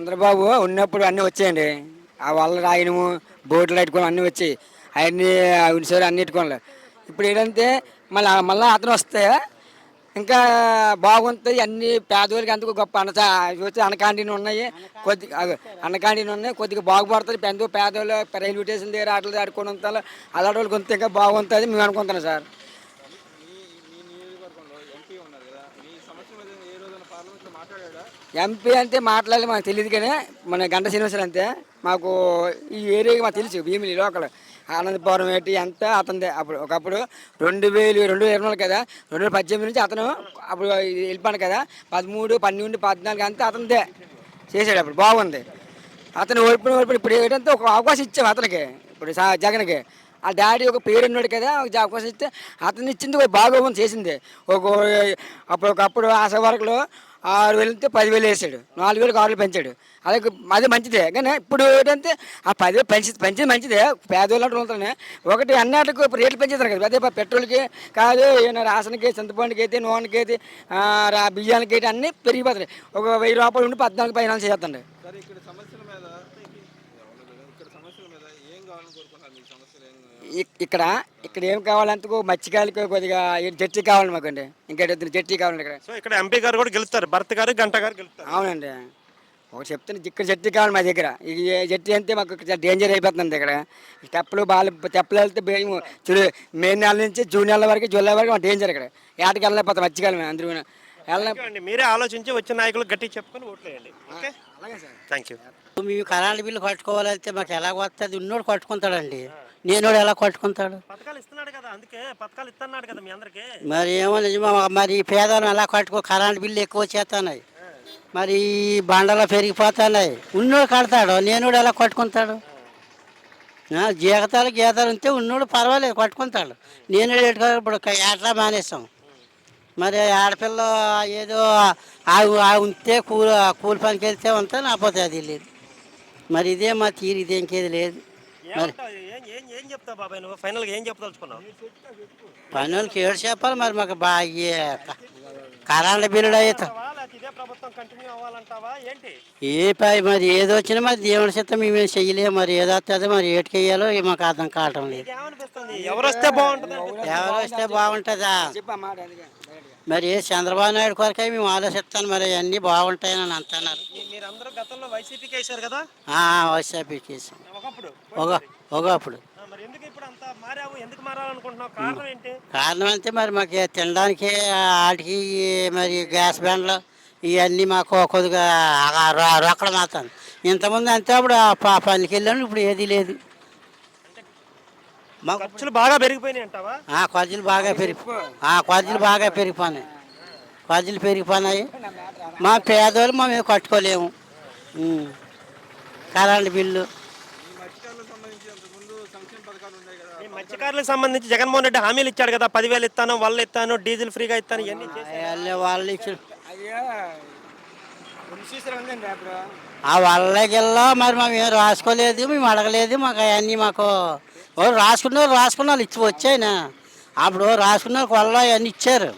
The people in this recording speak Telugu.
చంద్రబాబు ఉన్నప్పుడు అన్నీ వచ్చాయండి. ఆ వల్ల రాయడము, బోట్లు పెట్టుకోవడం అన్నీ వచ్చాయి. అవన్నీ ఉనిసారు అన్ని పెట్టుకోవాలి. ఇప్పుడు ఏంటంటే మళ్ళీ అతను వస్తే ఇంకా బాగుంటాయి అన్ని పేదవాళ్ళకి అందుకు గొప్ప చూస్తే అన్నకాంటీలు ఉన్నాయి. అన్నకాంటీలు ఉన్నాయి, కొద్దిగా బాగుపడుతుంది. పేదవాళ్ళు రైల్వే స్టేషన్ దగ్గర ఆటలు ఆడుకోవడం అలాంటి వాళ్ళకి కొంత ఇంకా బాగుంటుంది మేము అనుకుంటున్నాం సార్. ఎంపీ అంటే మాట్లాడాలి మాకు తెలియదు కానీ మన గంట శ్రీనివాసరావు అంతే. మాకు ఈ ఏరియాకి మాకు తెలుసు భీమిలి లోకల్ ఆనందపురం ఏంటి అంతా అతనిదే. ఒకప్పుడు 2020 కదా, 2018 నుంచి అతను అప్పుడు వెళ్ళిపోయాడు కదా, 13, 12, 14 అంతా అతనిదే చేసాడు. అప్పుడు బాగుంది. అతను ఓడిపోయిన ఇప్పుడు ఏంటంటే ఒక అవకాశం ఇచ్చాము అతనికి. ఇప్పుడు జగన్కి ఆ డాడీ ఒక పేరు ఉన్నాడు కదా, ఒక అవకాశం ఇస్తే అతను ఇచ్చింది బాగోగుంది చేసింది. ఒకప్పుడు ఆశా వర్కులు 6,000 ఇస్తే 10,000 వేసాడు, 4,000కి 6,000 పెంచాడు. అదే మంచిదే. కానీ ఇప్పుడు ఏంటంటే ఆ 10,000 పెంచేది మంచిదే పేదవాళ్ళు ఉంటానే. ఒకటి అన్నిటికి ఇప్పుడు రేట్లు పెంచేస్తారు కదా, అదే పెట్రోల్కి కాదు రాసన్కి, చింతపండుకి అయితే, నూనెకి అయితే, బియ్యానికి అయితే అన్నీ పెరిగిపోతున్నాయి. ఒక 1,000 రూపాయలు ఉండి 14 ఫైనాన్స్ చేస్తుంది. ఇక్కడ ఇక్కడ ఏం కావాలంటే మత్స్యకాయలకి కొద్దిగా జట్టి కావాలి మాకండి. ఇంకా జట్టి కావాలి ఇక్కడ. సో ఇక్కడ ఎంపీ గారు కూడా గెలుస్తారు, భరత్ గారు, గంట గారు గెలుస్తారు. అవునండి. ఒకటి చెప్తాను, ఇక్కడ జట్టి కావాలి మా దగ్గర. ఈ జట్టి అంతే మాకు డేంజర్ అయిపోతుంది. ఇక్కడ తెప్పలు తెప్పలు వెళ్తే చూడు, మే నెల నుంచి జూన్ నెల వరకు, జూలై వరకు మా డేంజర్. ఇక్కడ ఏటకి వెళ్ళలేకపోతాం మత్స్యకాయలు అందరూ వెళ్ళండి. మీరే ఆలోచించి వచ్చిన నాయకులు గట్టి చెప్పుకొని ఓట్లేయండి. ఓకే, అలాగే సార్. Thank you. మేము కరెంట్ బిల్లు కట్టుకోవాలంటే మాకు ఎలా వస్తుంది? ఉన్నోడు కట్టుకుంటాడండి, నేను ఎలా కట్టుకుంటాడు? పథకాలు ఇస్తున్నాడు కదా, అందుకే పథకాలు ఇస్తున్నాడు కదా మీ అందరికి. మరి ఏమో నిజమా? మరి పేదవాళ్ళం ఎలా కట్టుకో? కరెంట్ బిల్లు ఎక్కువ చేస్తున్నాయి, మరి బండలు పెరిగిపోతున్నాయి. ఉన్నోడు కడతాడు, నేనోడు ఎలా కట్టుకుంటాడు? గీతాలు ఉంటే ఉన్నోడు పర్వాలేదు కట్టుకుంటాడు, నేను ఇప్పుడు ఎట్లా మానేస్తాం. మరి ఆడపిల్ల ఏదో ఉంటే కూలి పనికి వెళ్తే ఉంటా, లేకపోతే అది లేదు. మరి ఇదే మా తీరు, ఇదే ఇంకేది లేదు. మరి ఏం చెప్తావు బాబాయ్, నువ్వు ఫైనల్గా ఏం చెప్పదలుచుకున్నావు? పనులకి ఏడు చెప్పాలి. మరి మాకు బాగా కరెంట్ బిల్లు అయితే మరి ఏదో వచ్చినా మరి దేవుని చిత్తం మేము చెయ్యలేము. మరి ఏదో వస్తుంది, మరి ఏటికి వెయ్యాలో మాకు అర్థం కావటం లేదు. ఎవరు వస్తే బాగుంటుందా? మరి చంద్రబాబు నాయుడు కొరకే మేము ఆలోచిస్తాను. మరి అన్నీ బాగుంటాయని అని అంటున్నారు. వైసీపీకి వేసారు కదా? వైసీపీకి వేసాం ఒకప్పుడు. కారణం అంటే మరి మాకు తినడానికి వాటికి మరి గ్యాస్ బండ్లు ఇవన్నీ మాకు కొద్దిగా రొక్కలు మాత్రం. ఇంతకుముందు అంతే అప్పుడు పనికి వెళ్ళాను, ఇప్పుడు ఏది లేదు. మాకు ఖర్చులు బాగా పెరిగిపోయినాయి అంటావా? ఖర్చులు బాగా పెరిగిపోయినాయి. మా పేదవాళ్ళు మేము కట్టుకోలేము కరెంట్ బిల్లు. మత్స్యకారులకు సంబంధించి జగన్మోహన్ రెడ్డి హామీలు ఇచ్చాడు కదా, 10,000 ఇస్తాను, వాళ్ళు ఇస్తాను, డీజిల్ ఫ్రీగా ఇస్తాను, ఇవన్నీ వాళ్ళు ఇచ్చారు. వాళ్ళకెళ్ళా మరి మేము ఏం రాసుకోలేదు, మేము అడగలేదు. మాకు అవన్నీ మాకు రాసుకున్న వాళ్ళు ఇచ్చి వచ్చాయినా. అప్పుడు రాసుకున్న వాళ్ళ అవన్నీ ఇచ్చారు.